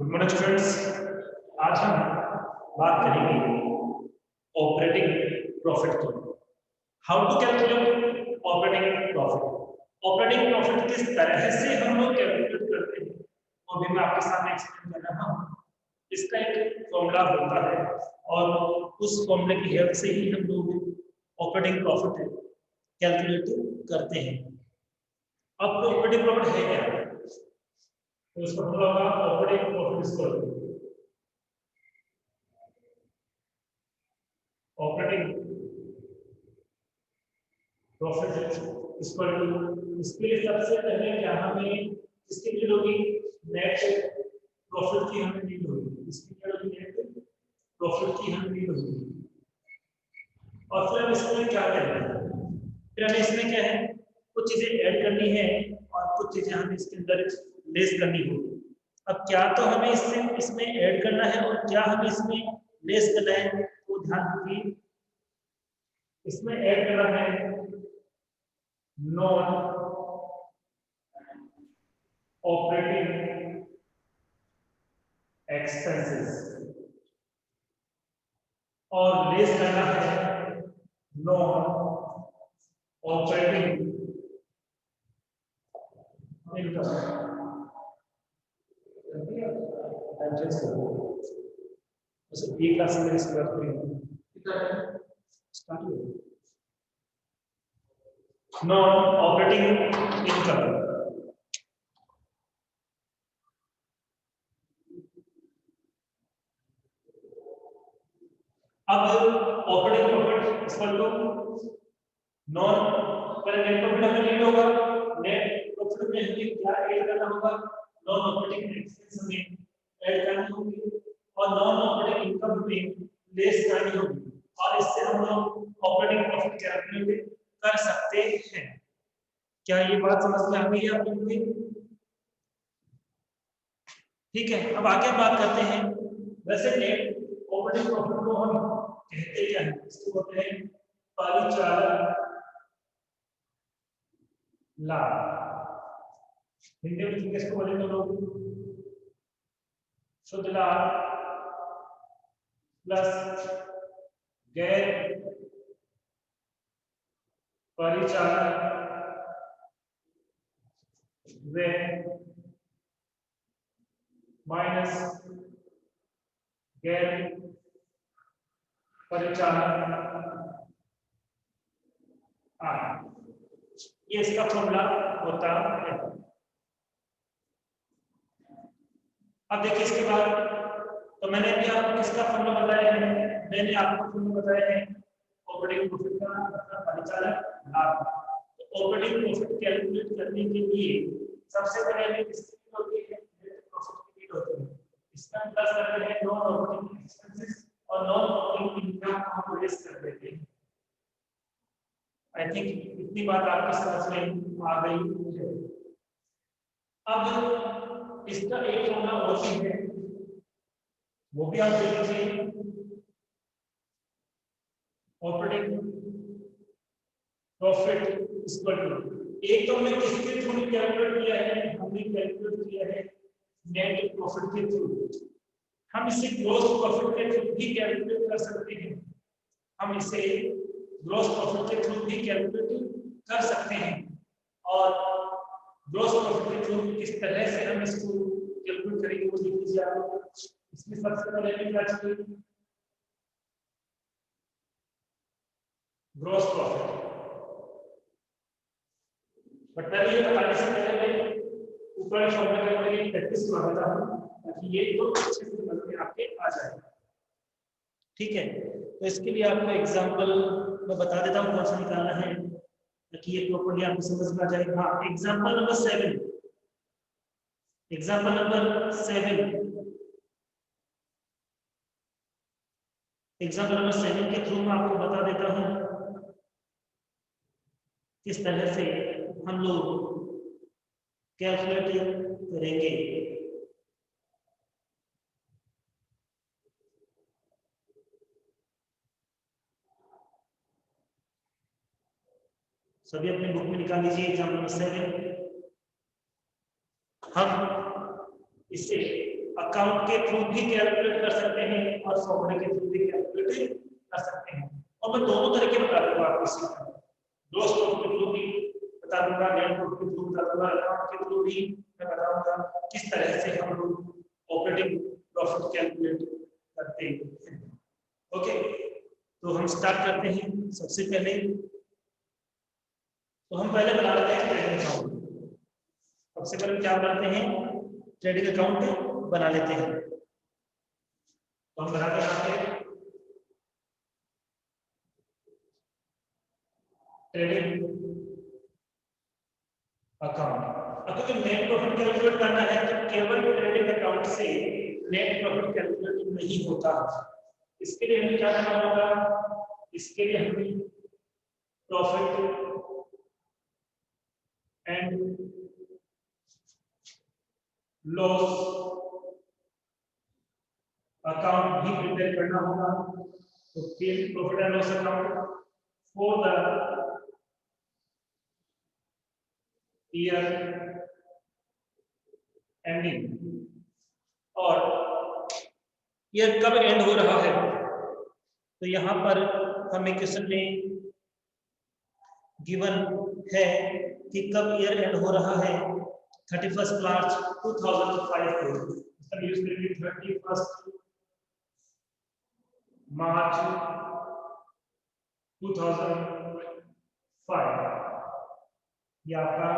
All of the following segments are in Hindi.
Good morning students. आज हम बात करेंगे ऑपरेटिंग प्रॉफिट की। How to calculate operating profit. Operating profit किस तरह से हम लोग कैलकुलेट करते हैं वो भी मैं आपके सामने एक्सप्लेन कर रहा हूँ। इसका एक फॉर्मूला होता है और उस फॉर्मूले की हेल्प से ही हम लोग ऑपरेटिंग प्रॉफिट कैलकुलेट करते हैं। अब ऑपरेटिंग प्रॉफिट है क्या? तो इसका फॉर्मूला होगा operating profit equal operating profit equal to, इसके लिए सबसे पहले क्या हमें इसकी नीड होगी? नेट प्रॉफिट की हमें नीड होगी। इसकी क्या होगी? नेट प्रॉफिट की हमें नीड होगी। और फिर हम इसमें क्या करेंगे? फिर हमें इसमें क्या है, कुछ चीजें ऐड करनी है और कुछ चीजें हमें इसके अंदर लेस करनी होगी। अब क्या तो हमें इसमें ऐड करना है और क्या हमें इसमें लेस करना है, तो ध्यान दीजिए। इसमें ऐड करना है नॉन ऑपरेटिंग एक्सपेंसेस और लेस करना है नॉन ऑपरेटिंग इनकम। एक क्लास में इसकी बात करेंगे। स्टार्ट हो नॉन ऑपरेटिंग इनकम। अब operating profit equal to non, पहले नेट प्रॉफिट हमें नीड होगा। नेट प्रॉफिट में हमें क्या ऐड करना होगा? नॉन ऑपरेटिंग एक्सपेंस हमें ऐड करनी होगी और नॉन ऑपरेटिंग इनकम हमें लेस करनी होगी और इससे हम लोग ऑपरेटिंग प्रॉफिट कैलकुलेट कर सकते हैं। क्या ये बात समझ में आ गई है आप लोगों को? ठीक है, अब आगे बात करते हैं। वैसे नेट ऑपरेटिंग प्रॉफिट को हम कहते क्या है? इसको बोलते हैं परिचालन लाभ। हिंदी में किसको बोलेंगे लोग? शुद्ध लाभ प्लस गैर परिचालन व्यय माइनस गैर परिचालन आय। ये इसका फॉर्मूला होता है। अब देखिए इसके बाद, तो मैंने भी आपको किसका फॉर्मूला बताया है? मैंने आपको फॉर्मूला बताया है ऑपरेटिंग प्रॉफिट का, मतलब परिचालन लाभ। तो ऑपरेटिंग प्रॉफिट कैलकुलेट करने के लिए सबसे पहले हमें किसकी नीड होती है? नेट प्रॉफिट की नीड होती है। इसका प्लस करते हैं नॉन ऑपरेटिंग एक्सपेंसेस और नॉन ऑपरेटिंग इनकम को हम लेस कर देते हैं। आई थिंक इतनी बात आपकी समझ में आ गई है। अब इसका एक फॉर्मूला और भी है, वो भी आप देख लीजिए। ऑपरेटिंग प्रॉफिट इक्वल टू, एक तो हमने किसके थ्रू कैलकुलेट किया है? हमने कैलकुलेट किया है नेट प्रॉफिट के थ्रू। हम इसे ग्रॉस प्रॉफिट के थ्रू भी कैलकुलेट कर सकते हैं। हम इसे ग्रॉस प्रॉफिट के थ्रू भी कैलकुलेट कर सकते हैं। और ग्रॉस प्रॉफिट के थ्रू किस तरह से हम इसको कैलकुलेट करेंगे वो देख लीजिए आप। इसमें सबसे पहले हमें क्या चाहिए? Gross profit. बट मैं ये बताने से पहले मैं ऊपर फॉर्मूला का एक प्रैक्टिस करवा देता हूं ताकि ये तो अच्छे से समझ में आपके आ जाए। ठीक है, तो इसके लिए आपको एग्जांपल मैं बता देता हूं कौन सा निकालना है ताकि ये प्रॉपर्ली आपको समझ में आ जाए। हाँ, example number 7, example number 7, example number 7 के थ्रू मैं आपको बता देता हूं किस तरह से हम लोग कैलकुलेट करेंगे। सभी अपने बुक में निकाल लीजिए एग्जांपल नंबर 7। हम इसे अकाउंट के थ्रू भी कैलकुलेट कर सकते हैं और सॉफ्टवेयर के थ्रू भी कैलकुलेट कर सकते हैं। और मैं दोनों तरीके बता दूंगा आपको इसी में, दो स्टॉक के थ्रू भी बता दूंगा, नेट प्रॉफिट के थ्रू बता दूंगा, अकाउंट के थ्रू भी मैं बताऊंगा किस तरह से हम लोग ऑपरेटिंग प्रॉफिट कैलकुलेट करते हैं। ओके, तो हम स्टार्ट करते हैं। सबसे पहले तो हम पहले बना लेते हैं ट्रेडिंग अकाउंट। सबसे पहले क्या बनाते हैं, ट्रेडिंग अकाउंट बना लेते हैं। तो हम बनाते हैं ट्रेडिंग अकाउंट। अगर नेट प्रॉफिट कैलकुलेट करना है तो केवल ट्रेडिंग अकाउंट से नेट प्रॉफिट कैलकुलेट नहीं होता। इसके लिए हमें क्या करना होगा, इसके लिए हमें प्रॉफिट एंड लॉस अकाउंट भी प्रिपेयर करना होगा। तो फिर profit and loss account for the year ending, और ईयर कब एंड हो रहा है, तो यहां पर हमें क्वेश्चन में गिवन है कि कब ईयर एंड हो रहा है, 31 मार्च 2005 को। इसका यूज करेंगे 31 मार्च 2005, ये आपका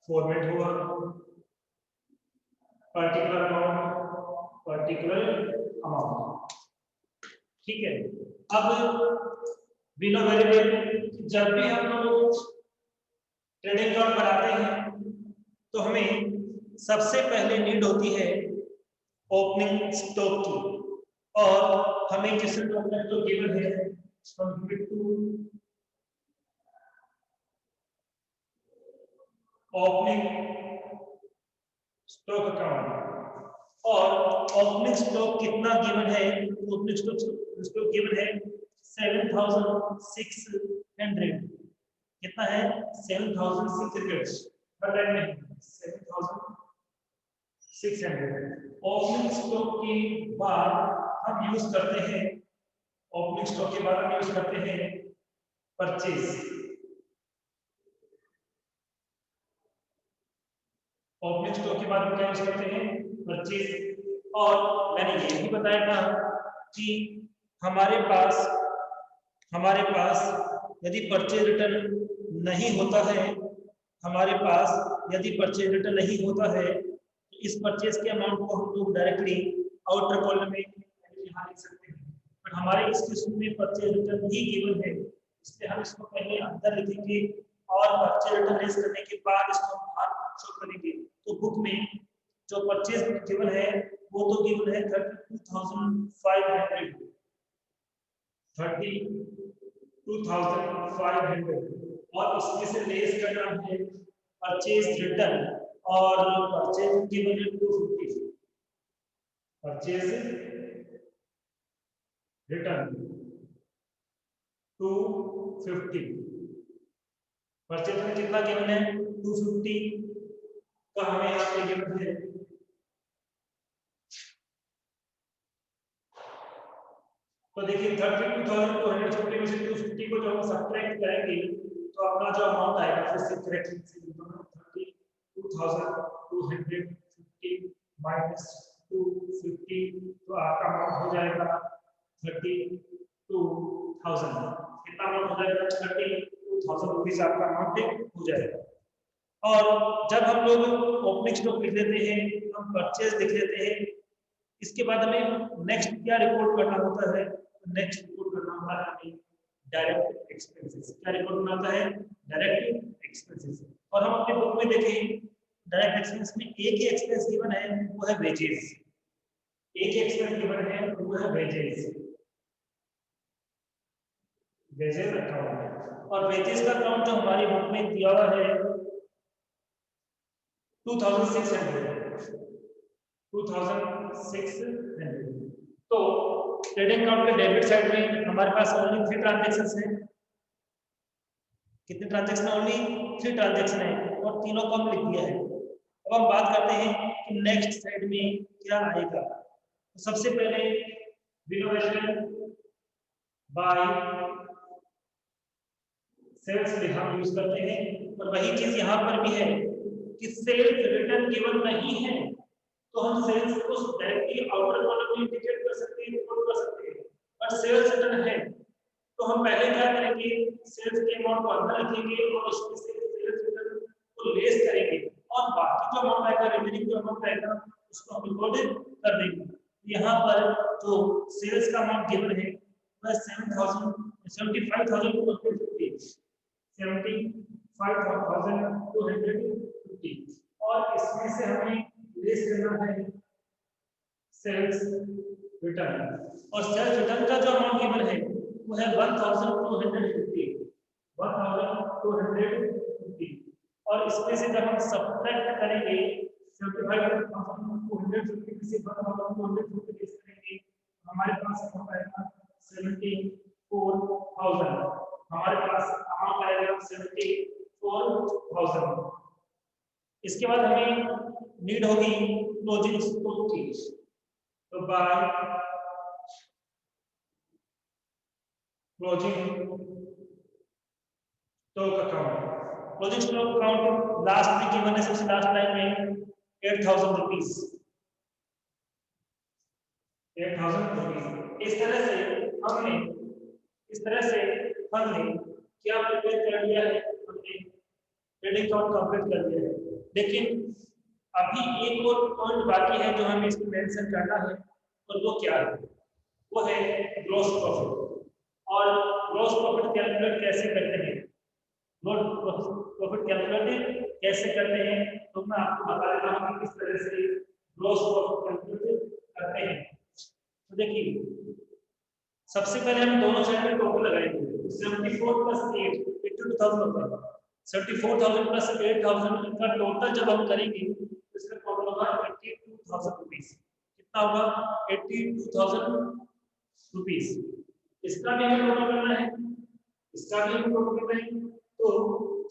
फॉर्मेट हुआ। पर्टिकुलर अमाउंट, ठीक है। अब वी नो वेरी वेल, जब भी हम लोग ट्रेडिंग अकाउंट बनाते हैं तो हमें सबसे पहले नीड होती है ओपनिंग स्टॉक की, और हमें जिस डॉक्यूमेंट तो गिवन है ओपनिंग स्टॉक अकाउंट, और ओपनिंग स्टॉक कितना गिवन है, ओपनिंग स्टॉक गिवन है 7600, कितना है 7600, हर लाइन में 7600। ओपनिंग स्टॉक के बाद हम यूज करते हैं, ओपनिंग स्टॉक के बाद हम यूज करते हैं परचेज। ओपनिंग स्टॉक के बाद हम क्या यूज करते हैं, परचेज। और मैंने ये भी बताया था कि हमारे पास यदि परचेज रिटर्न नहीं होता है, हमारे पास यदि परचेज रिटर्न नहीं होता है तो इस परचेज के अमाउंट को हम लोग डायरेक्टली आउटर कॉलम में यहाँ लिख सकते हैं। बट हमारे इस क्वेश्चन में परचेज रिटर्न ही गिवन है, इसलिए हम इसको पहले अंदर लिखेंगे और परचेज रिटर्न रेज करने के बाद इसको बाहर शो करेंगे। तो बुक में जो परचेज गिवन है वो तो गिवन है 32,500, और इसमें से लेस करना है परचेज रिटर्न, और परचेज गिवन है 250, परचेज रिटर्न 250, परचेज में कितना गिवन है 250 का हमें यहाँ पे गिवन है। तो देखिए 32,250 में से 250 को जब हम सब्ट्रैक्ट करेंगे तो अपना जो अमाउंट आएगा फिर से करेक्टली से 32,250 माइनस 250, तो आपका अमाउंट हो जाएगा 32,000। कितना अमाउंट हो जाएगा 32,000 रुपीज आपका अमाउंट हो जाएगा। और जब हम लोग ओपनिंग स्टॉक लिख लेते हैं, हम परचेज लिख लेते हैं, इसके बाद हमें नेक्स्ट क्या रिपोर्ट करना होता है, नेक्स्ट रिपोर्ट करना होता है हमें डायरेक्ट एक्सपेंसेस। क्या रिपोर्ट करना होता है, डायरेक्ट एक्सपेंसेस। और हम अपने बुक में देखें डायरेक्ट एक्सपेंस में एक ही एक्सपेंस गिवन है, वो है वेजेस। एक ही एक्सपेंस गिवन है वो है वेजेस, वेजेस अकाउंट। और वेजेस का अकाउंट जो हमारी बुक में दिया हुआ है 2,600। तो ट्रेडिंग अकाउंट के डेबिट साइड में हमारे पास ओनली 3 ट्रांजैक्शंस हैं। कितने ट्रांजैक्शन, ओनली 3 ट्रांजैक्शन है, और तीनों को हम लिख दिया है। अब हम बात करते हैं कि नेक्स्ट साइड में क्या आएगा। तो सबसे पहले रिनोवेशन बाय सेल्स में हम यूज करते हैं, और वही चीज यहाँ पर भी है कि सेल्स रिटर्न गिवन नहीं है तो हम सेल्स को डायरेक्टली आउटर कॉलम में इंडिकेट कर सकते हैं, रिपोर्ट कर सकते हैं। और सेल्स रिटर्न है तो हम पहले क्या करेंगे, सेल्स के अमाउंट को अंदर रखेंगे और उसमें से सेल्स रिटर्न को लेस करेंगे, और बाकी जो अमाउंट आएगा, रिमेनिंग जो अमाउंट आएगा उसको हम रिकॉर्ड कर देंगे। यहाँ पर जो सेल्स का अमाउंट गिवन है वह 75,250 75,250, और इसमें से हमें लेस करना है सेल्स रिटर्न, और सेल्स रिटर्न का जो अमाउंट गिवन है वो है 1250, 1250, और इसमें से जब हम सब्ट्रैक्ट करेंगे 75,250 से 1250 लेस करेंगे हमारे पास अमाउंट आएगा 74,000, हमारे पास अमाउंट आएगा 74,000। इसके बाद हमें नीड होगी क्लोजिंग स्टॉक की, तो by closing stock account, closing stock account last में गिवन है, सबसे लास्ट लाइन में 8,000 रुपीज, 8,000 रुपीज। इस तरह से हमने क्या प्रिपेयर कर लिया है, हमने ट्रेडिंग अकाउंट कंप्लीट कर दिया है। लेकिन अभी एक और पॉइंट बाकी है जो हमें इसमें मेंशन करना है, और वो क्या है, वो है ग्रॉस प्रॉफिट। और ग्रॉस प्रॉफिट कैलकुलेट कैसे करते हैं, ग्रॉस प्रॉफिट कैलकुलेट कैसे करते हैं, तो मैं आपको बता देता हूं कि किस तरह से ग्रॉस प्रॉफिट कैलकुलेट करते हैं। तो देखिए, सबसे पहले हम दोनों साइड में टोटल लगाएंगे, 74 प्लस 8 82,000 होता है। 74,000 प्लस 8,000 का टोटल जब हम करेंगे तो इसका टोटल होगा 82,000 रुपीस। कितना होगा? 82,000 रुपीस। इसका भी हमें टोटल करना है, इसका भी हमें टोटल करना है। तो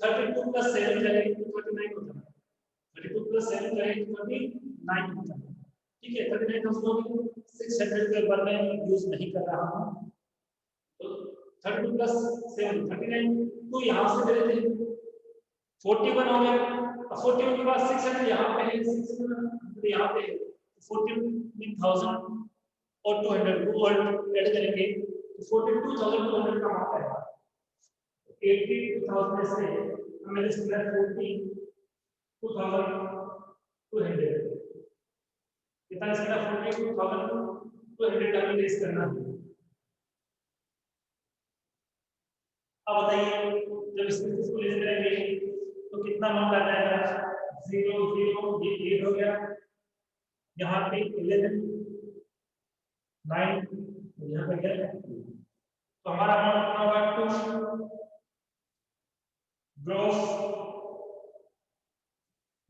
32 प्लस 7 करेंगे तो 39 होता है, 32 प्लस 7 करेंगे तो 39 होता है। ठीक है, 39,000 600 के ऊपर मैं यूज नहीं कर रहा हूँ, तो 32 प्लस 7 39, तो यहाँ से दे देते हैं 41 हो गया। 41 के बाद 600 यहाँ पे है, 600 यहाँ पे 14,000 और 200 को ऐड करेंगे तो 42,200 का अमाउंट आएगा। 82,000 से हमें लिस्ट में 42,200 कितना इसका 42,200 हमें लेस करना है। अब बताइए, जब इसको लेस करेंगे तो कितना अमाउंट आ जाएगा? 0 0 ये 8 हो गया, यहाँ पे 11 9, यहाँ पे क्या, तो हमारा अमाउंट कितना होगा? 2 ग्रॉस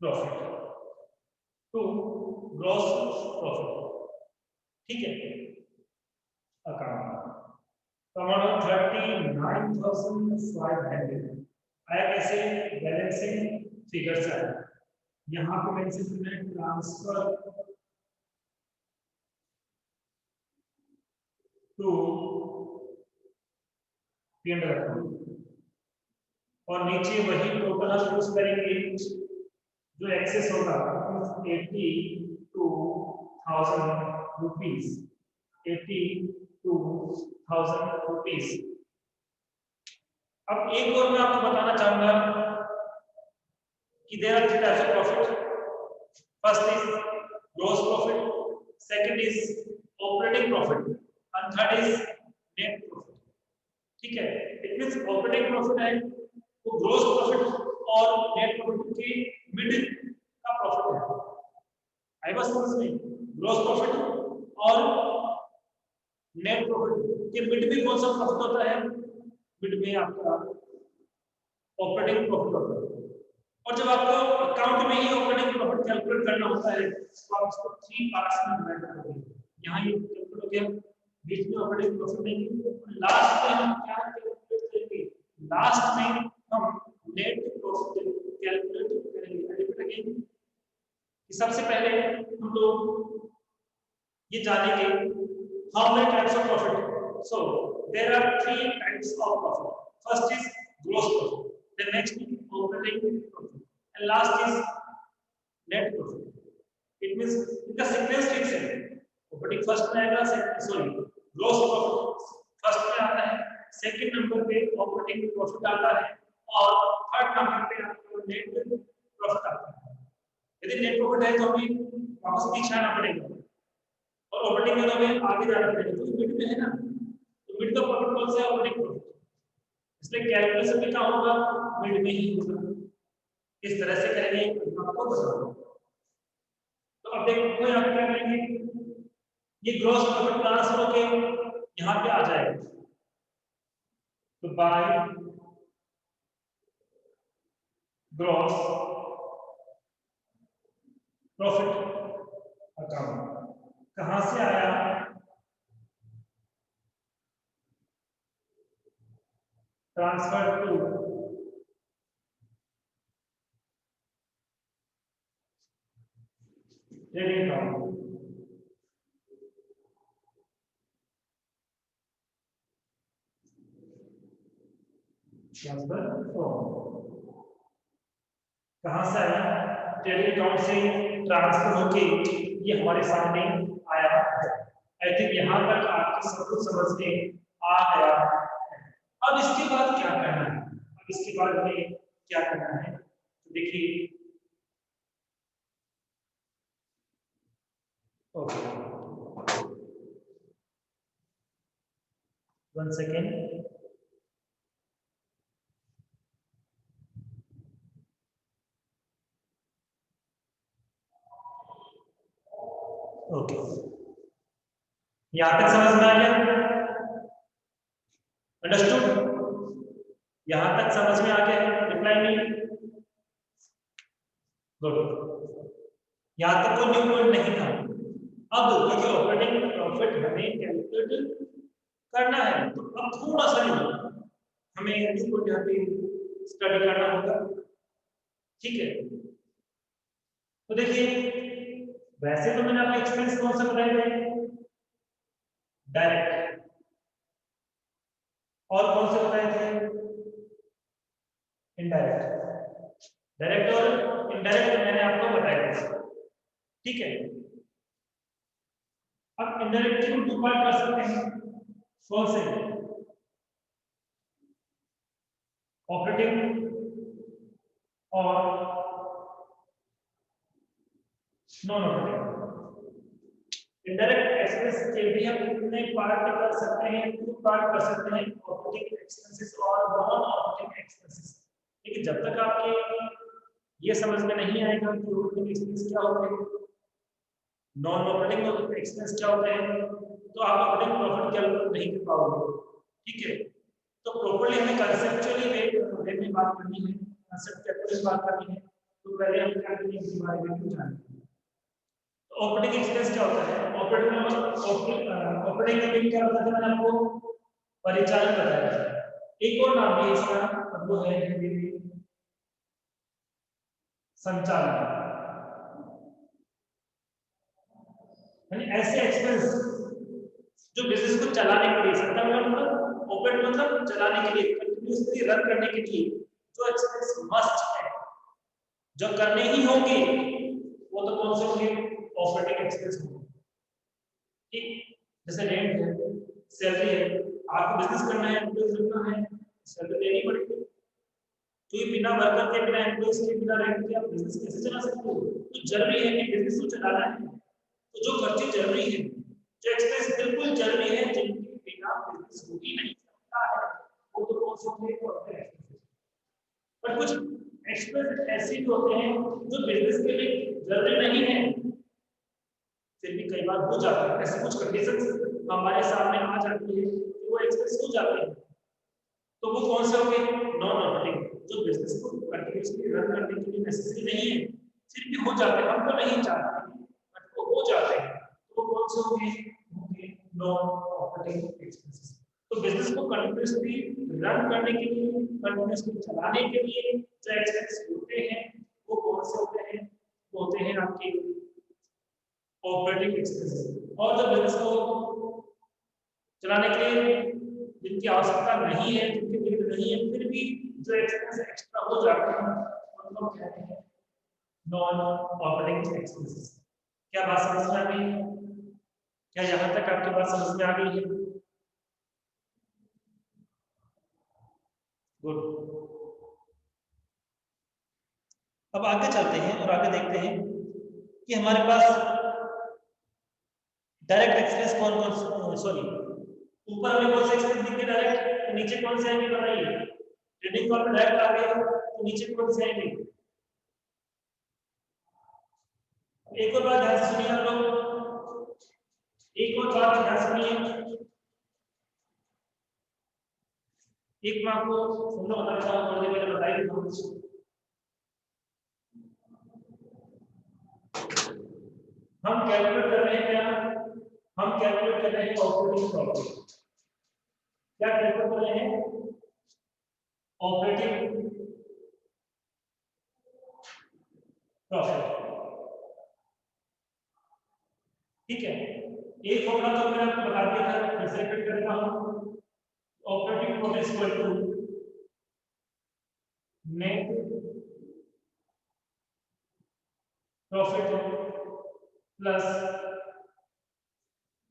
प्रॉफिट, 2 ग्रॉस प्रॉफिट। ठीक है, अकाउंट अमाउंट 39,500 आया। कैसे? बैलेंसिंग फिगर से आया। यहाँ पे मेंशन करना है ट्रांसफर टू पी&एल अकाउंट, और नीचे वही टोटल हम यूज करेंगे जो एक्सेस होगा 82,000 रुपीज, 82,000 रुपीज। अब एक और मैं आपको बताना चाहूंगा कि there are three types of profit. First is gross profit, second is operating profit, and third is net profit. ठीक है, इट मींस ऑपरेटिंग प्रॉफिट है वो ग्रॉस प्रॉफिट और नेट प्रॉफिट के मिडिल का प्रॉफिट है। आई बस समझ में, ग्रॉस प्रॉफिट और नेट प्रॉफिट के मिड में कौन सा प्रॉफिट होता है? मिड में आपका ऑपरेटिंग प्रॉफिट होता है। और जब आपको अकाउंट में ही ऑपरेटिंग प्रॉफिट कैलकुलेट करना होता है तो आप इसको 3 पार्ट्स में डिवाइड करोगे। यहाँ ये कैलकुलेट हो गया, बीच में ऑपरेटिंग प्रॉफिट देंगे, लास्ट में हम क्या कैलकुलेट करेंगे? लास्ट में हम नेट प्रॉफिट कैलकुलेट करेंगे। रिपीट अगेन, कि सबसे पहले हम लोग ये जानेंगे how many types of profit. So there are 3 types of profit. First is gross profit, the next is operating profit and last is net profit. It means इनका सीक्वेंस फिक्स है। ऑपरेटिंग फर्स्ट में आएगा, सॉरी ग्रॉस प्रॉफिट फर्स्ट में आता है, सेकंड नंबर पे ऑपरेटिंग प्रॉफिट आता है और थर्ड नंबर पे आपको नेट प्रॉफिट आता है। यदि नेट प्रॉफिट है तो हमें वापस पीछे आना पड़ेगा और ऑपरेटिंग में तो हमें आगे जाना पड़ेगा, तो मिड में है ना, तो मिड का प्रॉफिट कौन सा है? Operating profit. इसलिए कैलकुलेशन भी क्या होगा? मिड में ही होगा। किस तरह से करेंगे आपको बताऊंगा। तो अब देखो यहाँ पे क्या करेंगे, ये ग्रॉस प्रॉफिट ट्रांसफर होके यहाँ पे आ जाएगा, तो बाय ग्रॉस प्रॉफिट अकाउंट कहां से आया? Transfer to trading account. Transfer कहां से आया? ट्रेडिंग अकाउंट से ट्रांसफर होके ये हमारे सामने आया है। आई थिंक यहां तक आपके सब कुछ समझ में आ गया। अब इसके बाद क्या करना है? अब इसके बाद हमें क्या करना है, तो देखिए ओके 1 सेकेंड। ओके यहां तक समझ में आ गया? अंडरस्टूड? यहां तक समझ में आ गया? रिप्लाई नहीं? गुड। यहां तक कोई न्यू पॉइंट नहीं था। अब क्योंकि ऑपरेटिंग प्रॉफिट हमें कैलकुलेट करना है, तो अब थोड़ा सा हमें न्यू पॉइंट यहाँ पे स्टडी करना होगा। ठीक है, तो देखिए वैसे तो मैंने आपको एक्सपेंस कौन सा बताया थे? डायरेक्ट। और कौन से बताए थे? इनडायरेक्ट। डायरेक्ट और इनडायरेक्ट मैंने आपको बताया था। ठीक है, अब इनडायरेक्ट को दो पार्ट कर सकते हैं। कौन से? ऑपरेटिंग और नॉन ऑपरेटिंग। इनडायरेक्ट एक्सपेंस के भी हम कितने पार्ट कर सकते हैं? दो पार्ट कर सकते हैं, ऑपरेटिंग एक्सपेंसेस और नॉन ऑपरेटिंग एक्सपेंसेस। लेकिन जब तक आपके ये समझ में नहीं आएगा कि ऑपरेटिंग एक्सपेंस क्या होते हैं, नॉन ऑपरेटिंग एक्सपेंस क्या होते हैं, तो आप ऑपरेटिंग प्रॉफिट कैलकुलेट नहीं कर पाओगे। ठीक है, तो प्रॉपर्ली हमें कंसेप्चुअली वे में बात करनी है, कंसेप्ट कैलकुलेट बात करनी है, तो पहले हम क्या करेंगे इसके बारे में जानेंगे। तो ऑपरेटिंग एक्सपेंस क्या होता है? ऑपरेटिंग में क्या होता है मैंने आपको परिचालन बताया था। एक और नाम है इसका, वो है संचालन। यानी ऐसे एक्सपेंस जो बिजनेस को चलाने के लिए, संचालन मतलब ऑपरेट मतलब चलाने के लिए, कंटिन्यूअसली रन करने के लिए जो एक्सपेंस मस्ट है, जो करने ही होंगे, वो तो कौन से होंगे? ऑपरेटिंग एक्सपेंस होंगे। ठीक, जैसे रेंट है, सैलरी है, आपको बिजनेस करना है, एम्प्लॉइज रखना है, सैलरी देनी पड़ेगी। तो ये बिना वर्कर के, बिना एम्प्लॉइज के, बिना रेंट के आप बिजनेस कैसे चला सकते हो? तो जरूरी है कि बिजनेस को चलाना है, तो जो खर्चे जरूरी है, जो एक्सपेंस बिल्कुल जरूरी है, जिनके बिना बिजनेस हो ही नहीं सकता है, वो तो कौन से होंगे? Operating expense. पर कुछ एक्सपेंस ऐसे भी होते हैं जो बिजनेस के लिए जरूरी नहीं है, फिर भी कई बार हो जाता है। ऐसे कुछ कंडीशंस हमारे सामने आ जाती है कि वो एक्सपेंस हो जाते हैं, तो वो कौन से होंगे? नॉन ऑपरेटिंग, जो बिजनेस को कंटिन्यूअसली रन करने के लिए नेसेसरी नहीं है, फिर भी हो जाते हैं, हम तो नहीं चाहते बट वो हो जाते हैं, तो वो कौन से होंगे? होंगे नॉन ऑपरेटिंग एक्सपेंसेस। तो बिजनेस को कंटिन्यूअसली रन करने के लिए, कंटिन्यूअसली चलाने के लिए जो एक्सपेंस होते हैं, वो कौन से होते हैं? वो होते हैं हैं आपके ऑपरेटिंग एक्सपेंसेस। और जब बिजनेस को चलाने के लिए जिनकी आवश्यकता नहीं है, जिनकी नीड नहीं है, फिर भी जो एक्सपेंस एक्स्ट्रा हो जाते हैं उनको कहते हैं नॉन ऑपरेटिंग एक्सपेंसेस। क्या बात समझ में आ गई? क्या यहाँ तक आपकी बात समझ में आ गई है? गुड। अब आगे चलते हैं और आगे देखते हैं कि हमारे पास डायरेक्ट एक्सपेंस कौन कौन, सॉरी ऊपर हमें कौन से एक्सपेंस दिखे डायरेक्ट, तो नीचे कौन से आएंगे बताइए। ट्रेडिंग कॉस्ट में डायरेक्ट आ गए तो नीचे कौन से आएंगे? एक और बात ध्यान से सुनिए आप लोग, एक और बात ध्यान से सुनिए। एक मैं आपको फॉर्मूला बताना चाहूंगा, थोड़ी देर पहले बताई थी। हम कैलकुलेट कर रहे हैं क्या? हम कैलकुलेट कर रहे हैं ऑपरेटिंग प्रॉफिट। क्या कैलकुलेट कर रहे हैं? Operating profit. ठीक है, एक फॉर्मूला तो मैंने आपको बता दिया था, फिर से रिपीट करता हूं। Operating profit equal to net profit plus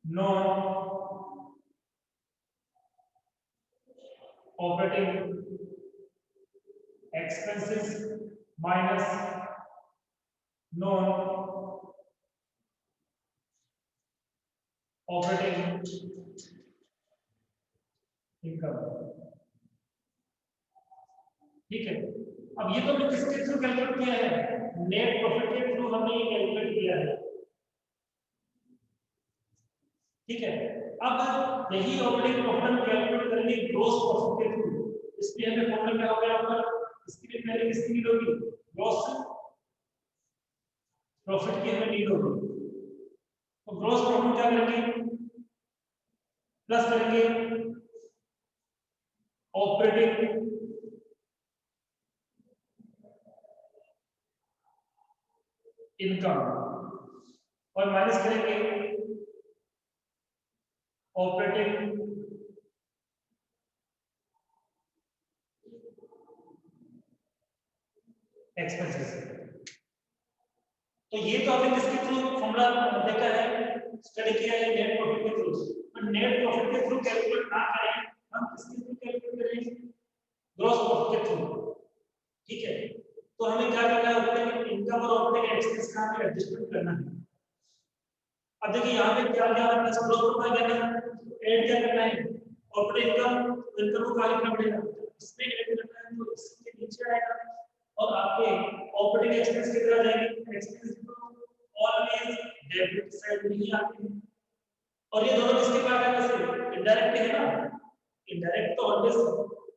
non operating expenses minus non operating income. ठीक है, अब ये तो हमने किसके थ्रू कैलकुलेट किया है? नेट प्रॉफिट के थ्रू हमने ये कैलकुलेट किया है। ठीक है, अब यही ऑपरेटिंग प्रॉफिट हम कैलकुलेट करेंगे ग्रॉस प्रॉफिट के थ्रू। इसलिए हमें फॉर्मूला क्या हो गया ऊपर, इसके लिए पहले किसकी नीड होगी? ग्रॉस प्रॉफिट की हमें नीड होगी। तो ग्रॉस प्रॉफिट क्या करेंगे? प्लस करेंगे ऑपरेटिंग इनकम और माइनस करेंगे ऑपरेटिंग एक्सपेंसेस। तो ये तो हमने किसके थ्रू फॉर्मूला देखा है, स्टडी किया है नेट प्रॉफिट के थ्रू। पर नेट प्रॉफिट के थ्रू कैलकुलेट ना करें, हम किसके थ्रू कैलकुलेट करेंगे? ग्रॉस प्रॉफिट के थ्रू। ठीक है, तो हमें क्या करना है? ऑपरेटिंग इनकम और ऑपरेटिंग एक्सपेंस का हमें एडजस्टमेंट करना है। अब देखिए यहाँ पे क्या क्या करना है, ग्रॉस प्रॉफिट क्या करना है, ऐड क्या करना है ऑपरेटिंग इनकम को आगे करना पड़ेगा, इसमें ऐड करना है तो इसके नीचे आएगा और आपके ऑपरेटिंग एक्सपेंस कितना जाएंगे? एक्सपेंस तो ऑलवेज डेबिट साइड में ही आते हैं। और ये दोनों किसके पार्ट है? वैसे इनडायरेक्ट है ना, इनडायरेक्ट तो ऑलवेज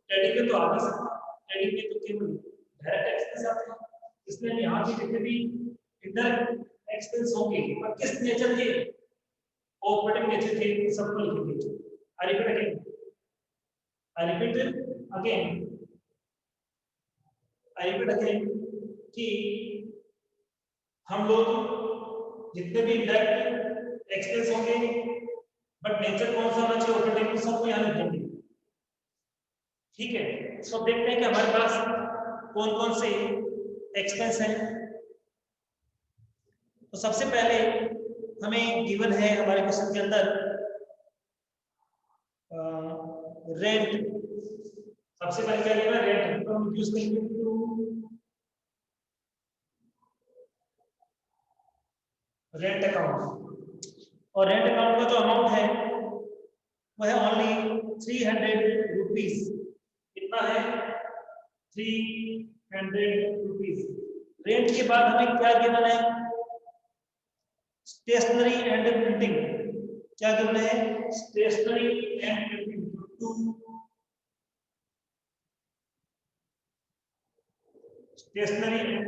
ट्रेडिंग में तो आ नहीं सकता, ट्रेडिंग में तो केवल डायरेक्ट एक्सपेंस आते हैं। इसलिए यहाँ पे जितने भी इनडायरेक्ट एक्सपेंस होंगे और किस नेचर के, ऑपरेटिंग नेचर के, सबको लिखेंगे। I repeat again, I repeat again कि हम लोग जितने भी डायरेक्ट एक्सपेंस होंगे बट नेचर कौन सा होना चाहिए ऑपरेटिंग, को सबको यहाँ लिख देंगे। ठीक है, तो देखते हैं कि हमारे पास कौन कौन से एक्सपेंस हैं। तो सबसे पहले हमें गिवन है हमारे क्वेश्चन के अंदर रेंट। सबसे पहले क्या गिवन है? रेंट। तो हम यूज करेंगे रेंट अकाउंट, और रेंट अकाउंट का जो अमाउंट है वो है ओनली 300 रुपीज। कितना है? 300 रुपीज। रेंट के बाद हमें क्या गिवन है? Stationery and printing. क्या गिवन है? Stationery and printing stationery and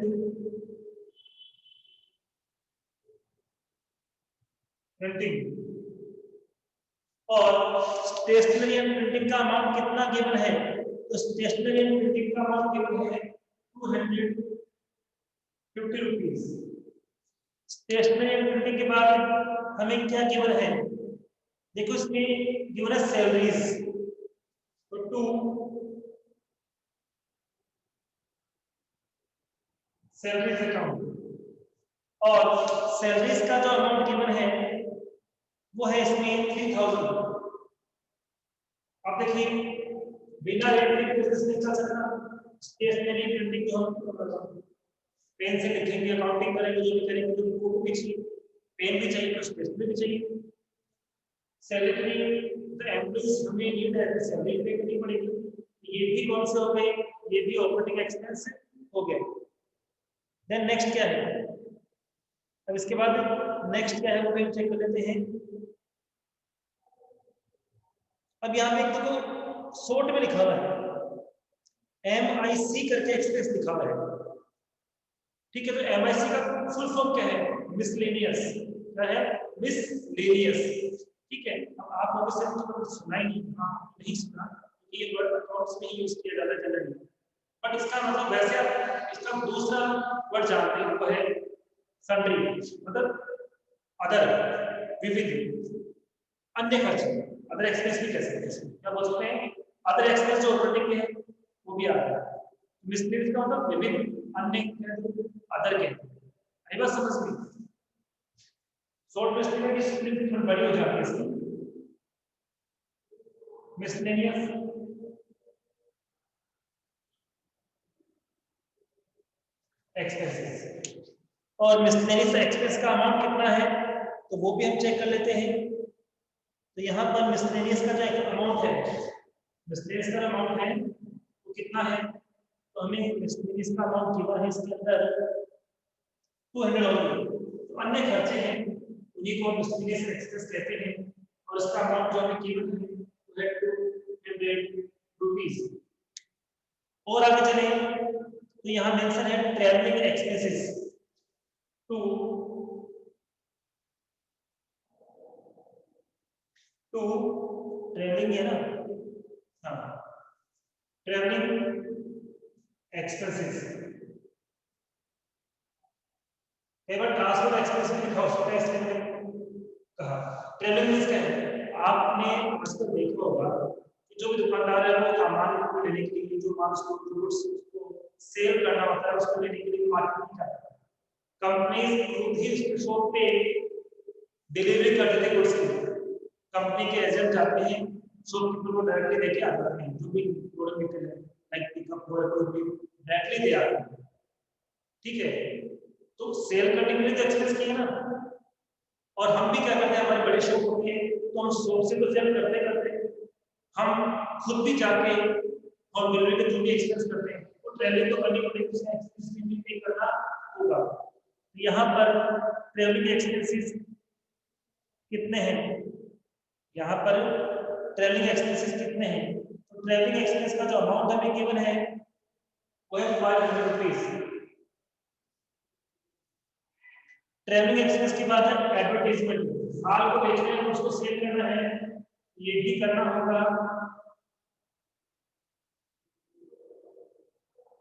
printing. और स्टेशनरी एंड प्रिंटिंग का अमाउंट कितना गिवन है? तो स्टेशनरी एंड प्रिंटिंग का अमाउंट गिवन है 250 रुपीज। स्टेशनरी प्रिंटिंग के बाद हमें क्या गिवन है, देखो इसमें गिवन है सैलरीज, तो 2 सैलरीज अकाउंट, और सैलरीज का जो अमाउंट गिवन है वो है इसमें 3000। अब देखिए बिना रेट के बिजनेस नहीं चल सकता, स्टेशनरी प्रिंटिंग जो हम पेन से लिखेंगे, अकाउंटिंग करेंगे, जो भी करेंगे तो उनको भी चाहिए, पेन भी चाहिए तो स्टेशनरी भी चाहिए। सैलरी द एम्प्लॉइज हमें नीड है सैलरी पे करनी पड़ेगी, ये भी कौन से हो गए, ये भी ऑपरेटिंग एक्सपेंस हो गए। देन नेक्स्ट क्या है, अब इसके बाद नेक्स्ट क्या है वो भी चेक कर लेते हैं। अब यहाँ पे देखो शॉर्ट में लिखा हुआ है MIC करके एक्सपेंस लिखा हुआ है, ठीक है। तो MIC का फुल फॉर्म क्या है, मिसलेनियस, क्या है, मिसलेनियस, ठीक है। अब आप लोगों से तो सुना ही नहीं, हाँ नहीं सुना, ये वर्ड अकाउंट्स में ही यूज किया जाता है जनरली, बट इसका मतलब वैसे आप इसका दूसरा वर्ड जानते हैं वो है सन्ड्री, मतलब अदर, विविध, अन्य खर्च, अदर एक्सपेंस भी कह सकते हैं, क्या बोल सकते हैं, अदर एक्सपेंस जो ऑपरेटिंग में है वो भी आता है। मिसलेनियस का मतलब विविध, अन्य, अदर के, आई बात समझ में। शॉर्ट मिसलेनियस की स्प्लिट थोड़ी बड़ी हो जाती है इसकी, मिसलेनियस एक्सपेंसेस, और मिसलेनियस एक्सपेंस का अमाउंट कितना है तो वो भी हम चेक कर लेते हैं। तो यहाँ पर मिसलेनियस का जो अमाउंट है, मिसलेनियस का अमाउंट है वो कितना है, तो हमें मिसलेनियस का अमाउंट गिवन है इसके अंदर 200। तो अन्य खर्चे हैं उन्हीं को मिसलेनियस एक्सपेंस कहते हैं, और इसका अमाउंट जो हमें गिवन है वो है 200 रुपीस। और आगे चले तो यहाँ मेंशन है ट्रैवलिंग एक्सपेंसेस, टू ट्रैवलिंग है ना, हाँ, ट्रैवलिंग एक्सपेंसेस, कई बार ट्रांसपोर्ट एक्सपेंस भी लिखा हो सकता है इसके अंदर। कहा ट्रैवलिंग मींस क्या है, आपने आजकल देखा होगा कि जो भी दुकानदार है वो सामान को लेने के लिए, जो माल उसको गुड्स को सेल करना होता है उसको लेने के लिए मार्केट में जाता है, कंपनी खुद ही उसके शॉप पे डिलीवरी कर देते गुड्स की, कंपनी के एजेंट जाते हैं शॉपकीपर को डायरेक्टली देके आ जाते हैं, जो भी प्रोडक्ट निकल है लाइक पिकअप प्रोडक्ट भी डायरेक्टली दे आते हैं, ठीक है। तो सेल करने के लिए तो एक्सपेंस किया ना, और हम भी क्या करते हैं, हमारे बड़े शॉप होते हैं तो हम शॉप से तो सेल करते करते हम खुद भी जाके और डिलीवरी के जो भी एक्सपेंस करते हैं वो ट्रैवलिंग तो करनी पड़ेगी, उसका एक्सपेंस भी पे करना होगा। यहाँ पर ट्रैवलिंग एक्सपेंसेस कितने हैं, यहाँ पर ट्रैवलिंग एक्सपेंसेस कितने हैं, तो ट्रैवलिंग एक्सपेंस का जो अमाउंट हमें गिवन है वो है 500 रुपीस। ट्रैवलिंग एक्सपेंस की बात है एडवर्टाइजमेंट, माल को बेचना है उसको सेल करना है, ये भी करना होगा,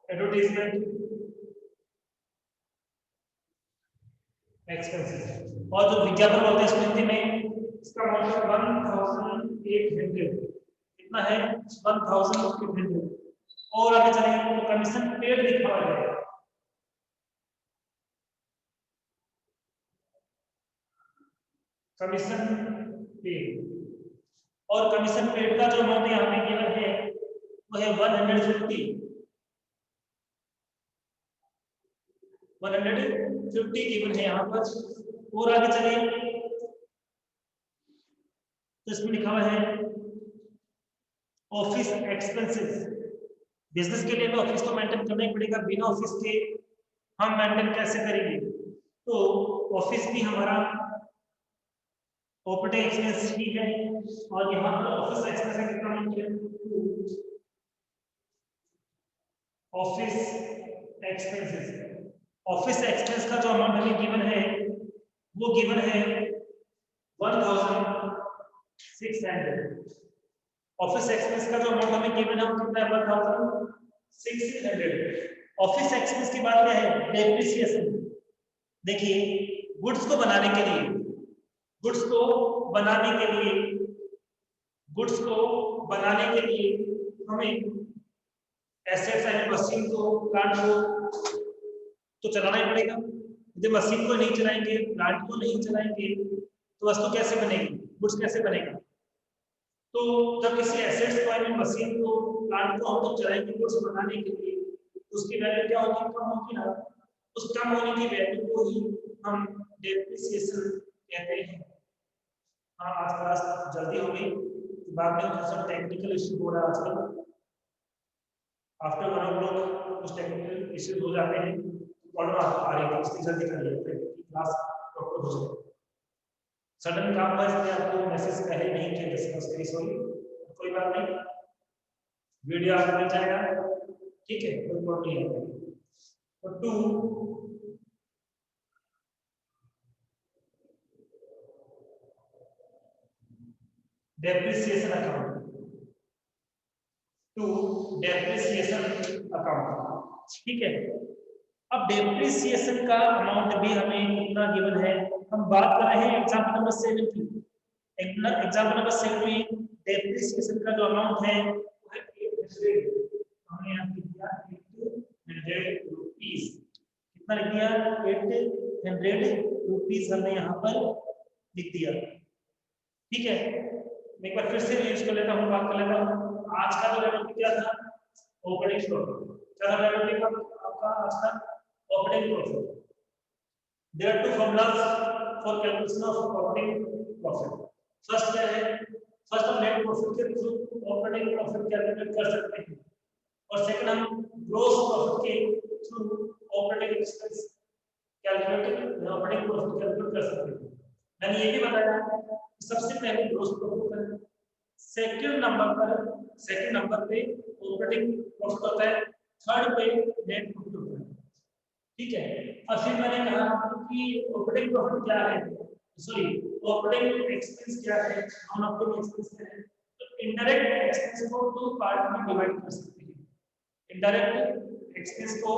एडवर्टाइजमेंट एक्सपेंसेस, और जो विज्ञापन होता है इसमें हिंदी में इसका अमाउंट 1800, कितना है 1800। और आगे चले तो कमीशन पेड लिखा हुआ है, कमीशन पेड, और कमीशन पेड का जो अमाउंट यहाँ पे गिवन है वो है 150 गिवन है यहाँ पर। और आगे चलिए तो इसमें लिखा हुआ है ऑफिस एक्सपेंसेस, बिजनेस के लिए तो ऑफिस तो मेंटेन करना ही पड़ेगा, बिना ऑफिस के हम मेंटेन कैसे करेंगे, तो ऑफिस भी हमारा ऑपरेटिंग एक्सपेंस ही है, और यहाँ पर ऑफिस एक्सपेंस का कितना अमाउंट है, ऑफिस एक्सपेंसेस, ऑफिस एक्सपेंस का जो अमाउंट हमें गिवन है वो गिवन है 1600। ऑफिस एक्सपेंस का जो अमाउंट हमें गिवन है वो कितना है 1600। ऑफिस एक्सपेंस की बात क्या है, डेप्रिसिएशन, देखिए गुड्स को बनाने के लिए, गुड्स को बनाने के लिए, गुड्स को बनाने के लिए हमें एसेट्स एंड मशीन को, प्लांट को तो चलाना ही पड़ेगा। यदि मशीन को नहीं चलाएंगे, प्लांट को नहीं चलाएंगे तो वस्तु कैसे बनेगी, गुड्स कैसे बनेगा। तो जब किसी एसेट्स को यानी मशीन को, प्लांट को हम लोग चलाएंगे गुड्स बनाने के लिए, उसकी वैल्यू क्या होगी, कम होगी ना। उस कम होने की वैल्यू को ही हम डेप्रिसिएशन कहते हैं। हाँ, आज क्लास जल्दी हो गई, बाद में थोड़ा टेक्निकल इश्यू हो रहा है आजकल। आफ्टर 1 o'clock कुछ टेक्निकल इश्यूज हो जाते हैं, पढ़ना आ रही है, इसलिए जल्दी कर लेते हैं कि क्लास प्रॉपर हो जाए। सडन काम हुआ इसलिए आपको मैसेज पहले नहीं किया, डिस्कस करी, सॉरी, कोई बात नहीं, वीडियो आपको मिल जाएगा, ठीक है, कोई प्रॉब्लम नहीं है। और 2 depreciation account, to depreciation account, ठीक है। अब डेप्रिसिएशन का अमाउंट भी हमें कितना गिवन है, हम बात कर रहे हैं एग्जांपल नंबर 7 की। एग्जांपल नंबर 7 में डेप्रिसिएशन का जो अमाउंट है वो है 800, हमने यहाँ लिख दिया 800 रुपीस। कितना लिख दिया, 800 रुपीस हमने यहाँ पर लिख दिया, ठीक है। मैं एक बार फिर से यूज कर लेता हूँ, बात कर लेता हूँ। आज का जो टॉपिक क्या था, ऑपरेटिंग प्रॉफिट। क्या था टॉपिक आपका आज का, operating profit. There are 2 formulas for calculation of operating profit. First क्या है, फर्स्ट हम नेट प्रॉफिट के थ्रू ऑपरेटिंग प्रॉफिट कैलकुलेट कर सकते हैं, और सेकंड हम ग्रॉस प्रॉफिट के through operating expense calculate, operating profit calculate कर सकते हैं। मैंने ये भी बताया सबसे पहले ग्रॉस प्रॉफिट है, सेकंड नंबर पे ऑपरेटिंग प्रॉफिट होता है, थर्ड पे नेट प्रॉफिट होता है, ठीक है। और फिर मैंने कहा कि ऑपरेटिंग प्रॉफिट क्या है, सॉरी ऑपरेटिंग एक्सपेंस क्या है, नॉन ऑपरेटिंग एक्सपेंस क्या है। तो इनडायरेक्ट एक्सपेंस को 2 पार्ट में डिवाइड कर सकते हैं, इनडायरेक्ट एक्सपेंस को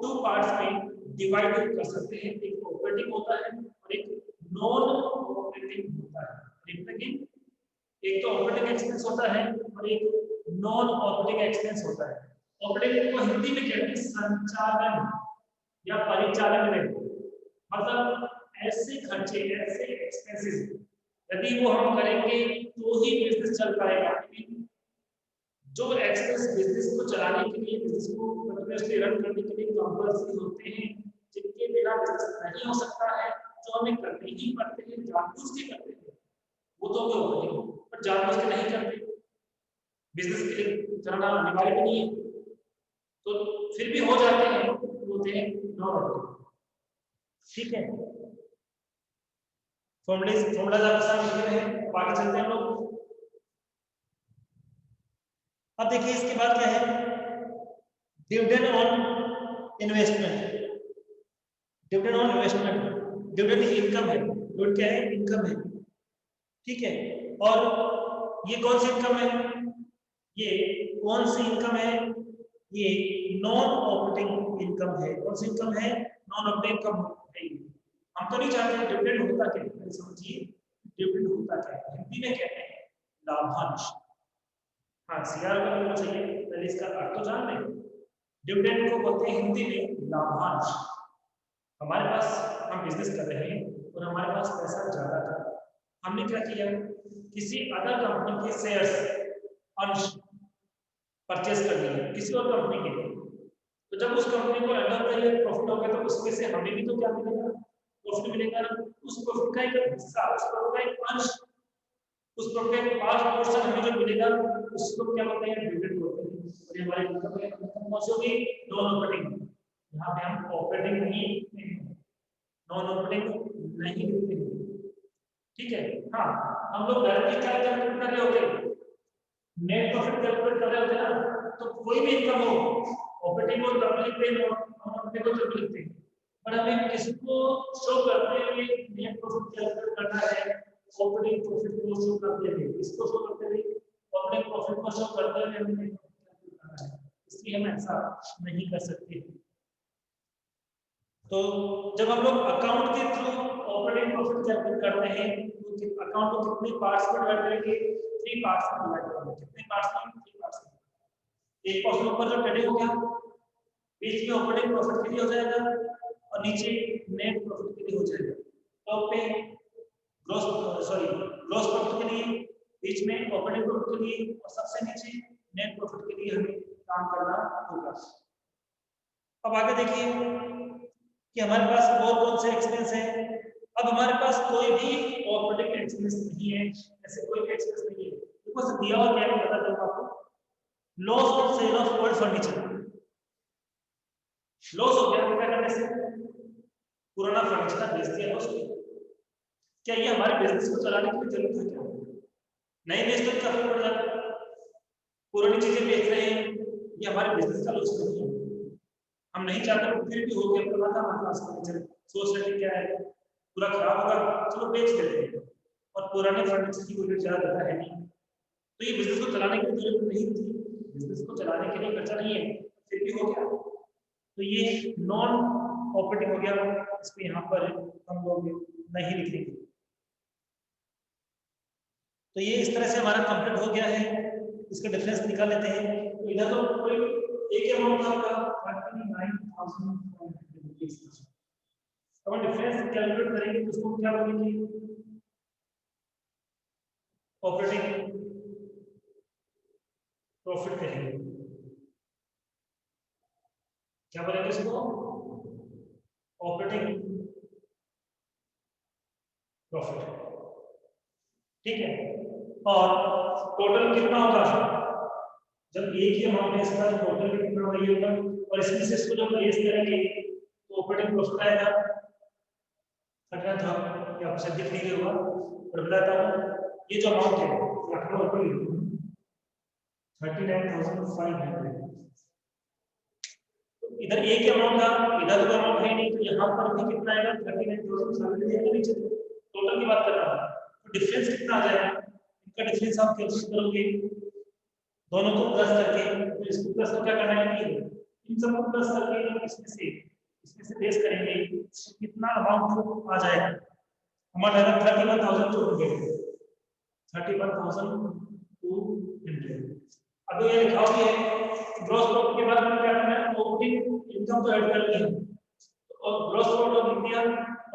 2 पार्ट्स में डिवाइड कर सकते हैं, एक ऑपरेटिंग होता है और एक नॉन ऑपरेटिंग होता है। एक तो ऑपरेटिंग एक्सपेंस होता है और एक नॉन ऑपरेटिंग एक्सपेंस होता है। ऑपरेटिंग को हिंदी में कहते हैं संचालन या परिचालन में, मतलब ऐसे खर्चे, ऐसे एक्सपेंसेस यदि वो हम करेंगे तो ही बिजनेस चल पाएगा। जो एक्सपेंस बिजनेस को चलाने के लिए, बिजनेस को कंटिन्यूअसली रन करने के लिए कंपल्सरी होते हैं, जिनके बिना बिजनेस नहीं हो सकता है, जो हमें करने ही पड़ते हैं, जानबूझ के करते हैं, वो तो हमें होते हैं, पर जानबूझ के नहीं करते, बिजनेस के लिए चलाना अनिवार्य नहीं है, तो फिर भी हो जाते हैं, होते हैं नॉन ऑपरेटिंग, ठीक है। फॉर्मूला आपके सामने लिखे हैं, आगे चलते हैं लोग। अब देखिए इसके बाद क्या है, dividend on investment. Dividend on investment, dividend income है, डिविडेंड क्या है, इनकम है, ठीक है। और ये कौन सी इनकम है, ये कौन सी इनकम है, ये नॉन ऑपरेटिंग इनकम है। कौन सी इनकम है, नॉन ऑपरेटिंग इनकम है। हम तो नहीं चाहते डिविडेंड होता क्या है, समझिए डिविडेंड होता क्या है, हिंदी में कहते हैं लाभांश। हाँ, सीआर का बोलना चाहिए, पहले इसका अर्थ तो जान लें। डिविडेंड को बोलते हैं हिंदी में लाभांश। हमारे पास, हम बिजनेस कर रहे हैं और हमारे पास पैसा ज्यादा था, हमने क्या किया, किसी अदर कंपनी के शेयर्स, अंश परचेज कर लिए किसी और कंपनी के, तो जब उस कंपनी को end of the year profit होगा तो उसमें से हमें भी तो क्या मिलेगा, प्रॉफिट मिलेगा ना। उस प्रॉफिट का एक हिस्सा, उस प्रॉफिट का एक अंश, उस प्रॉफिट का 5% हमें जो मिलेगा उसको क्या बोलते हैं, डिविडेंड बोलते हैं। और ये हमारी इनकम है, इनकम कौन सी होगी, नॉन ऑपरेटिंग। यहाँ पे हम ऑपरेटिंग नहीं, नॉन ऑपरेटिंग नहीं लिखते हैं, ठीक है। हाँ, हम लोग डायरेक्टली क्या कैलकुलेट कर रहे होते, नेट प्रॉफिट कैलकुलेट कर रहे होते ना, तो कोई भी इनकम हो, ऑपरेटिंग को तब लिखते हैं, नॉन ऑपरेटिंग को तब लिखते हैं। पर हमें किसको शो करते हुए नेट प्रॉफिट कैलकुलेट करना है, ऑपरेटिंग प्रॉफिट को शो करते हुए, इसको शो करते हुए, ऑपरेटिंग प्रॉफिट को शो करते हुए हमें नेट प्रॉफिट कैलकुलेट करना है, इसलिए हम ऐसा नहीं कर सकते। तो जब हम लोग अकाउंट के थ्रू ऑपरेटिंग प्रॉफिट कैलकुलेट करते हैं तो अकाउंट को कितने पार्ट्स में डिवाइड करेंगे? 3 पार्ट्स में डिवाइड करेंगे। कितने पार्ट्स में? 3 पार्ट्स में। एक पोर्शन ऊपर जो ट्रेडिंग हो गया, बीच में ऑपरेटिंग प्रॉफिट के लिए हो जाएगा और नीचे नेट प्रॉफिट के लिए हो जाएगा। टॉप पे ग्रॉस प्रॉफिट के लिए, बीच में ऑपरेटिंग प्रॉफिट के लिए और सबसे नीचे नेट प्रॉफिट के लिए हमें काम करना होगा। अब आगे देखिए कि हमारे पास और कौन से एक्सपेंस है। अब हमारे पास कोई भी ऑपरेटिंग एक्सपेंस नहीं है, ऐसे कोई भी एक्सपेंस नहीं है। देखो दिया हुआ क्या है बता दूं आपको। Loss on sale of old furniture. Loss हो गया क्या करने से? पुराना फर्नीचर बेच दिया लॉस हो गया। क्या ये हमारे बिजनेस को चलाने की जरूरत है क्या? नहीं बेचते तो क्या फर्क पड़ जाता? पुरानी चीजें बेच रहे हैं, ये हमारे बिजनेस का लॉस नहीं है। हम नहीं चाहते फिर भी हो गया पुराना हमारे पास फर्नीचर, सोच रहे थे क्या है पूरा खराब होगा चलो बेच देते हैं, और पुराने फर्नीचर की कोई ज्यादा है नहीं, तो ये बिजनेस को चलाने की जरूरत नहीं थी। बिजनेस को चलाने के लिए खर्चा नहीं है, फिर भी हो गया, तो ये नॉन ऑपरेटिंग हो गया। इसको यहाँ पर हम लोग नहीं लिखेंगे। तो ये इस तरह से हमारा कंप्लीट हो गया है। इसका डिफरेंस निकाल लेते हैं। तो इधर तो कोई एक अमाउंट आपका 39,500 रुपीस। अब डिफरेंस कैलकुलेट करेंगे तो उसको क्या बोलेंगे? ऑपरेटिंग प्रॉफिट कहेंगे। क्या बोलेंगे इसको? Operating profit. ठीक है। और टोटल कितना होगा? जब एक ही अमाउंट है इसका टोटल कितना होगा? और इसमें से इसको जब लेस करेंगे तो ऑपरेटिंग प्रॉफिट आएगा 39,000। ये आपसे दिख नहीं होगा और बताता हूँ। ये जो अमाउंट है 39,500। इधर एक ही अमाउंट था, इधर तो अमाउंट है नहीं, तो यहाँ पर भी कितना आएगा? 39,000। टोटल की बात कर रहा हूँ। तो डिफरेंस कितना आ जाएगा? इनका डिफरेंस आप कैलकुलेट करोगे दोनों को प्लस करके। तो इसको प्लस तो क्या करना है कि इन सबको प्लस करके इसमें से लेस करेंगे तो कितना अमाउंट आ जाएगा? हमारा 31,000 जो हो गया 31,200। अब ये लिखा हुआ है ग्रॉस प्रॉफिट के बाद में क्या करना है? ऑपरेटिंग इनकम तो ऐड करनी है, और ग्रॉस प्रॉफिट लिख दिया।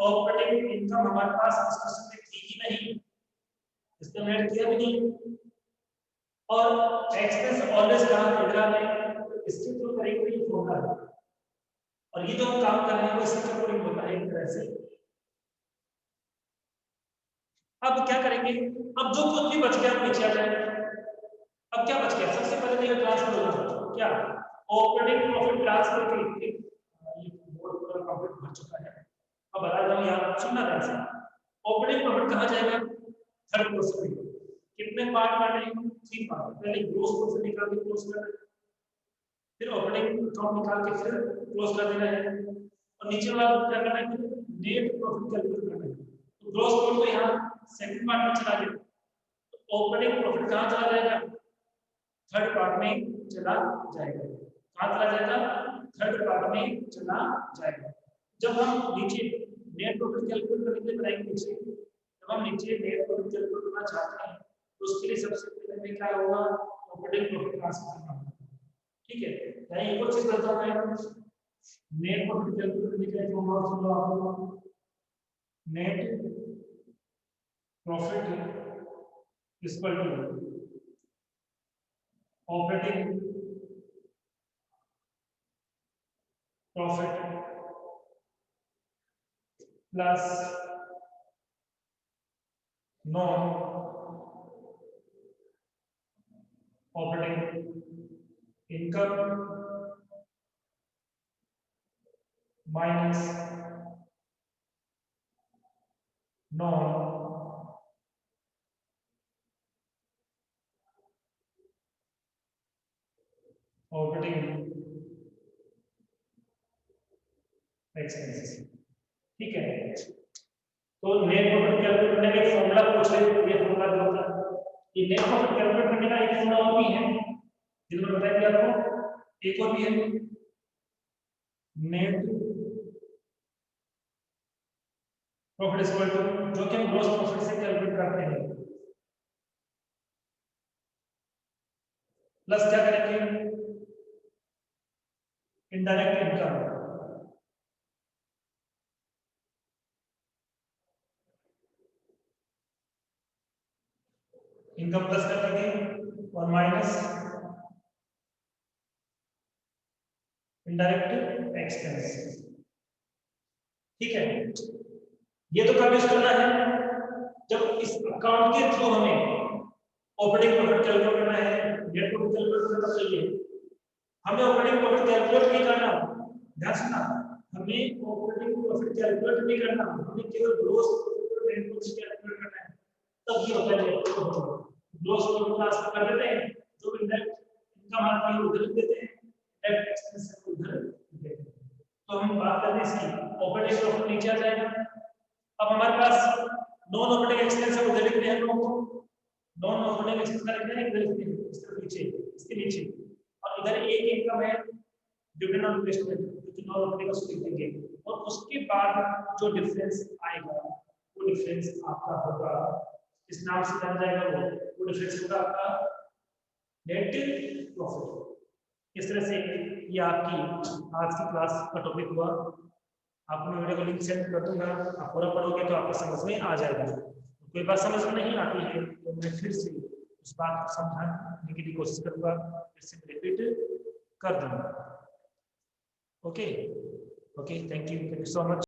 ऑपरेटिंग इनकम हमारे पास इस क्वेश्चन में थी ही नहीं, इसको ऐड किया भी नहीं। और एक्सपेंस ऑलवेज कहां एग्जाम में तो इसके थ्रू करेंगे ये फॉर्मूला है, और ये जो हम काम कर रहे हैं वो इसके अकॉर्डिंग होता है एक तरह से। अब क्या करेंगे? अब जो कुछ भी बच गया नीचे आ जाएगा। अब क्या बच गया? सबसे पहले ये ट्रांसफर होगा क्या? ऑपरेटिंग प्रॉफिट ट्रांसफर के लिए ये बोर्ड पूरा कंप्लीट हो चुका है। अब बता रहा हूं यहां सुनना ध्यान से। ऑपरेटिंग प्रॉफिट कहां जाएगा? थर्ड पोर्शन में। कितने पार्ट करने हैं? 3 पार्ट। पहले ग्रॉस प्रॉफिट निकाल के क्लोज कर देना, फिर ऑपरेटिंग अकाउंट निकाल के फिर क्लोज कर देना है, और नीचे वाला क्या करना है? नेट प्रॉफिट कैलकुलेट करना है। तो ग्रॉस प्रॉफिट तो यहां सेकंड पार्ट में चला गया, तो ऑपरेटिंग प्रॉफिट कहां चला जाएगा? थर्ड पार्ट में चला जाएगा। कहां चला जाएगा? थर्ड पार्ट में चला जाएगा। जब हम नीचे नेट प्रॉफिट कैलकुलेट करने के लिए बनाएंगे नीचे, जब हम नीचे नेट प्रॉफिट कैलकुलेट करना चाहते हैं तो उसके लिए सबसे पहले क्या होगा? ऑपरेटिंग प्रॉफिट ट्रांसफर करना होगा। ठीक है। यहां एक और चीज करता हूं मैं। नेट प्रॉफिट कैलकुलेट करने के लिए जो फॉर्मूला सुन लो आप। Net profit equal to operating profit plus non operating income minus non operating expenses. ठीक है। तो नेट प्रॉफिट कैलकुलेट करने का फॉर्मूला पूछ रहे हैं, ये फॉर्मूला जो होता है, ये नेट प्रॉफिट कैलकुलेट करने का एक फॉर्मूला और भी है जिन्होंने बताया कि आपको एक और भी है। Net profit is equal to जो कि हम ग्रॉस प्रॉफिट से कैलकुलेट करते हैं प्लस क्या करेंगे इनडायरेक्ट इनकम इनकम प्लस कर देंगे और माइनस इनडायरेक्ट एक्सपेंस। ठीक है, ये तो कब यूज करना है जब इस अकाउंट के थ्रू हमें ऑपरेटिंग प्रॉफिट कैलकुलेट करना है, नेट प्रॉफिट कैलकुलेट करना चाहिए। हमें ऑपरेटिंग प्रॉफिट कैलकुलेट नहीं करना, ध्यान सुनना, हमें ऑपरेटिंग प्रॉफिट कैलकुलेट नहीं करना, हमें केवल ग्रॉस प्रॉफिट और नेट प्रॉफिट कैलकुलेट करना है। तब ये होता है ग्रॉस प्रॉफिट ट्रांसफर कर देते हैं, जो इनडायरेक्ट इनकम आती है उधर देते हैं, डायरेक्ट एक्सपेंस उधर देते हैं। तो हम बात करते हैं इसकी ऑपरेटिंग प्रॉफिट नीचे आ जाएगा। अब हमारे पास नॉन ऑपरेटिंग एक्सपेंस है उधर लिखते हैं हम लोग को, नॉन ऑपरेटिंग एक्सपेंस का लिखते हैं इधर लिखते हैं इस तरफ नीचे इसके नीचे, और इधर एक इनकम है डिविडेंड ऑन इन्वेस्टमेंट जो कि नॉन ऑपरेटिंग उसको लिखेंगे, और उसके बाद जो डिफरेंस आएगा वो डिफरेंस आपका होगा, इस नाम से जाना जाएगा, वो डिफरेंस होगा आपका नेट प्रॉफिट। इस तरह से ये आपकी आज की क्लास का टॉपिक हुआ। आपको मैं वीडियो को लिंक सेंड कर दूंगा, आप पूरा पढ़ोगे तो आपको समझ में आ जाएगा। कोई बात समझ में नहीं आती है तो मैं फिर से उस बात को समझाने की कोशिश करूंगा, फिर से रिपीट कर दूंगा। Okay okay, thank you so much.